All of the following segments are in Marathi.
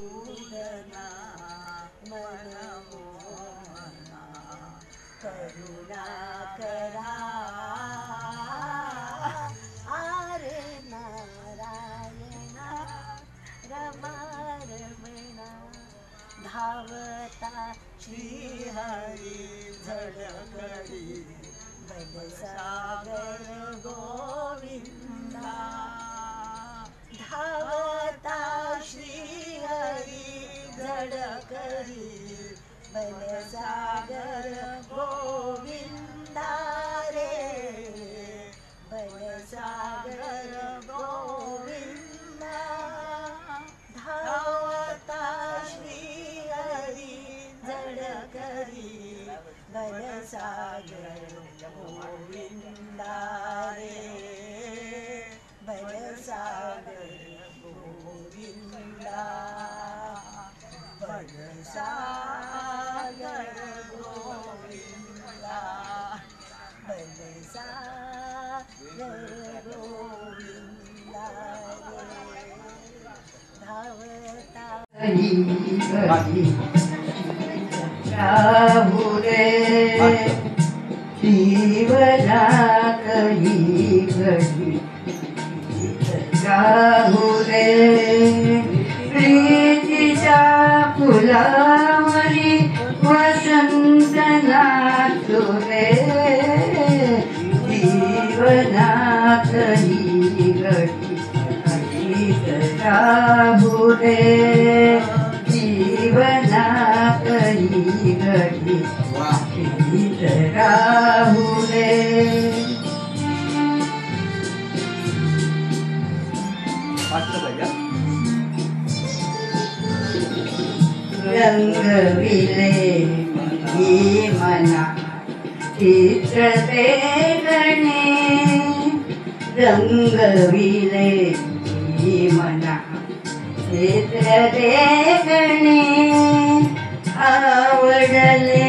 सूदना मनमोहना करुणा करा आरे नारायणा रमारमणा धावता श्रीहरी झळकरी बनसागर गोविंदा धावता श्रीहरी झळकरी बनसागर गोविंदा रे बनसागर गोविंदा धावता श्रीहरी झळकरी बनसागर गोविंदा रे बनसागर गोविंदा बनसागर गोविंदा बनसागर गोविंदा रे धावता राहुरे जीवना कही घडी राहुरे प्रीतीच्या फुलावरी वसंत नाचुरे जीवना कही घडी राहुरे जीवना कही घडी राहुरे रंगविले ही मना चित्रते गणे रंगविले ही मना चित्रते गणे आवडले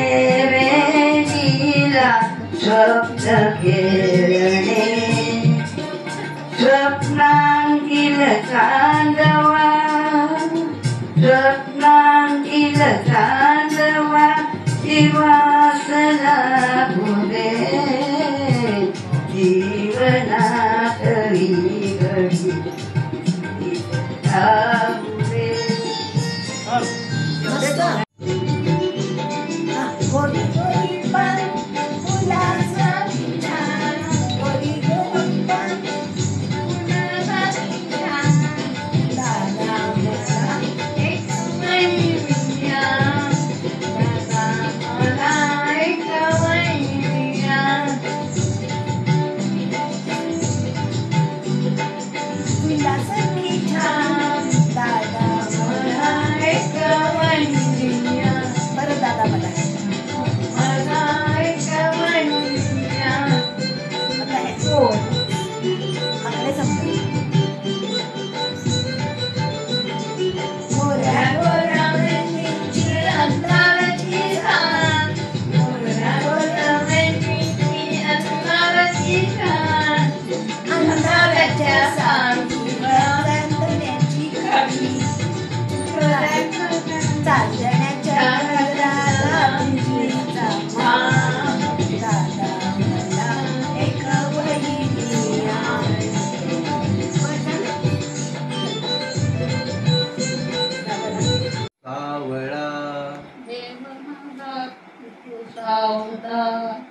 वेळीला स्वप्न खेळणे स्वप्नांतील चांदवा स्वप्नांतील चांदवा जीवासला फुले जीवनात ही घडी राहुरे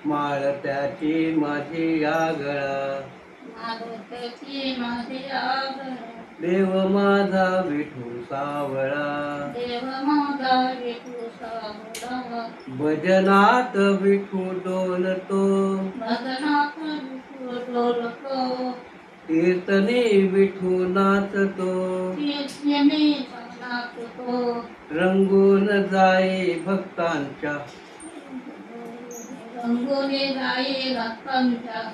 माळत्याची माझी आगळा देव माझा विठू सावळा भजनात विठू डोलतो कीर्तने विठू नाचतो रंगून जाई भक्तांच्या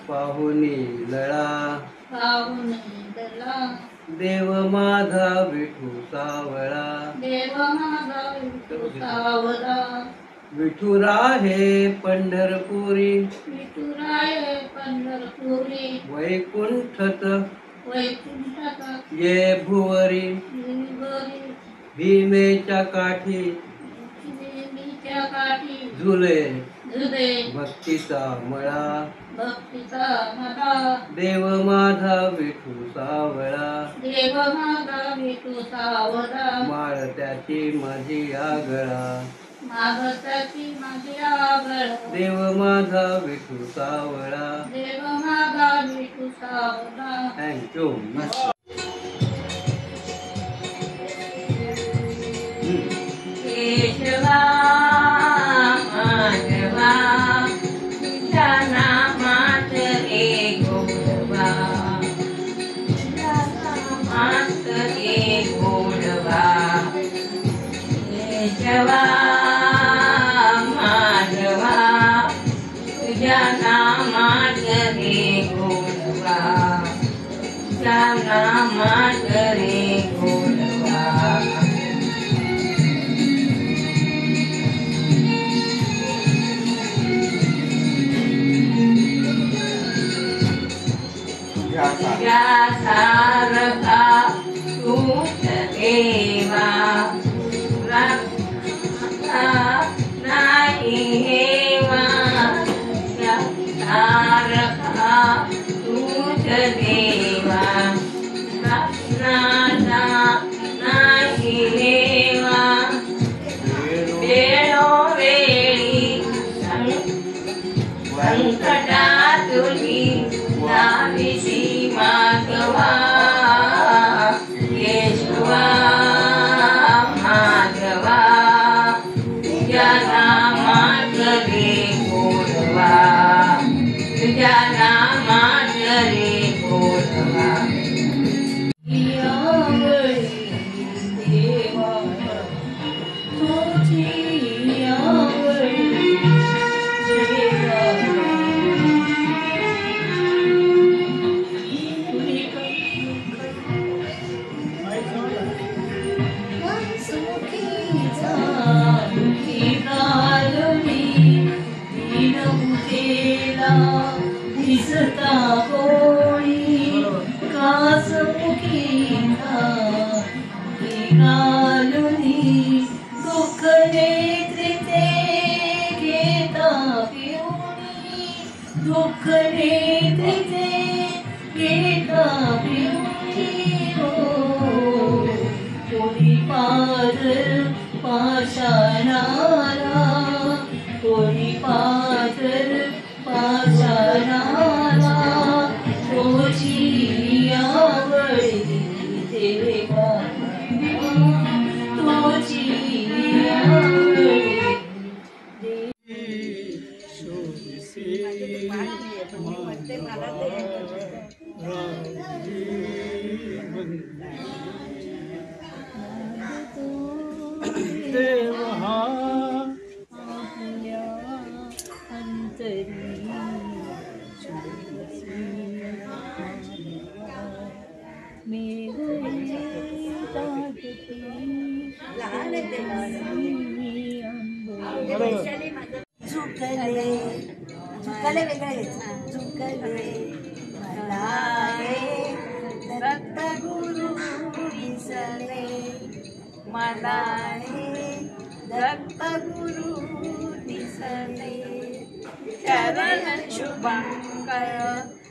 पाहुणी लळा देव माझा विठू सावळा विठुरा हे पंढरपुरी वैकुंठत ये भुवरी भीमेच्या काठी नेहमीच्या काठी झुले झुले भक्तीचा मळा भक्तीचा मला देव माझा विठू सावळा देव माझा विठू सावळा माळ त्याची माझी आगळा मागताची माझी आवड देव माझा विठू सावळा देव माझा विठू सावळा. थँक्यू मस्त. केशवा माधवा तुझ्या नामात एक गोडवा नामात एक गोडवा केशवा माधवा तुझ्या नामात एक गोडवा तुझ्या नामात एक गोडवा. तुझ्या सारखा तूच देवा राखा नाही हेवा तुझ्या सारखा तूच देवा राखणारा नाही हेवा वेळोवेळी संकटातुनी नाविसी माधवा केशवा माधवा तुझ्या नामात रे गोडवा तुझ्या नामात रे गोडवा. यावळी देवा तुझी यावळी देवा दिसता कोणी कासमुखीचा घालुनी दुःख नेत्रिते घेता पिऊनी दुःख नेत्रिते घेता पिऊनी हो कोणी पाजर पाषाणाला कोणी पाजर पाषाणाला तुझी आवडी देवा तुझी आवडी देव हा आपल्या अंतरी झुकले झुकले वेगळे झुकले मला हे दत्त गुरु दिसले मला हे दत्त गुरु दिसले चरण शुभंकर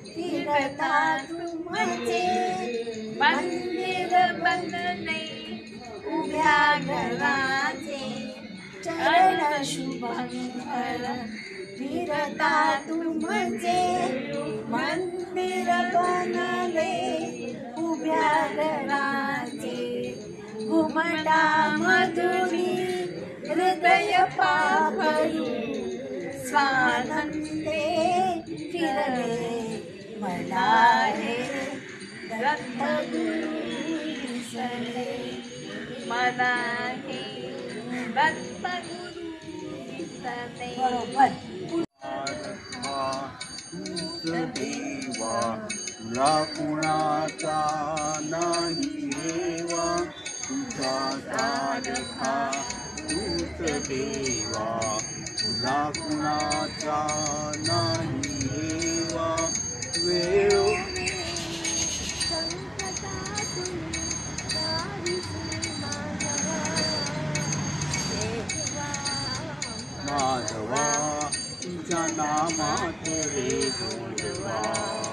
फिरता तुमचे मंदिर बनले उभ्या घराचे चरण शुभंकर फिरता तुमचे मंदिर बनले उभ्या घराचे घुमटा मधुरी हृदय पाखरू स्वानंदे फिरले मला हे दत्त गुरु दिसले मला हे दत्त गुरु दिसले. बरोबर देवा तुला कुणाचा नाही हेवा तुझा सारखा तूच देवा तुला कुणाचा नाही हेवा वेळो संकटातून तारीसी मानवा नामात रे गोंडवा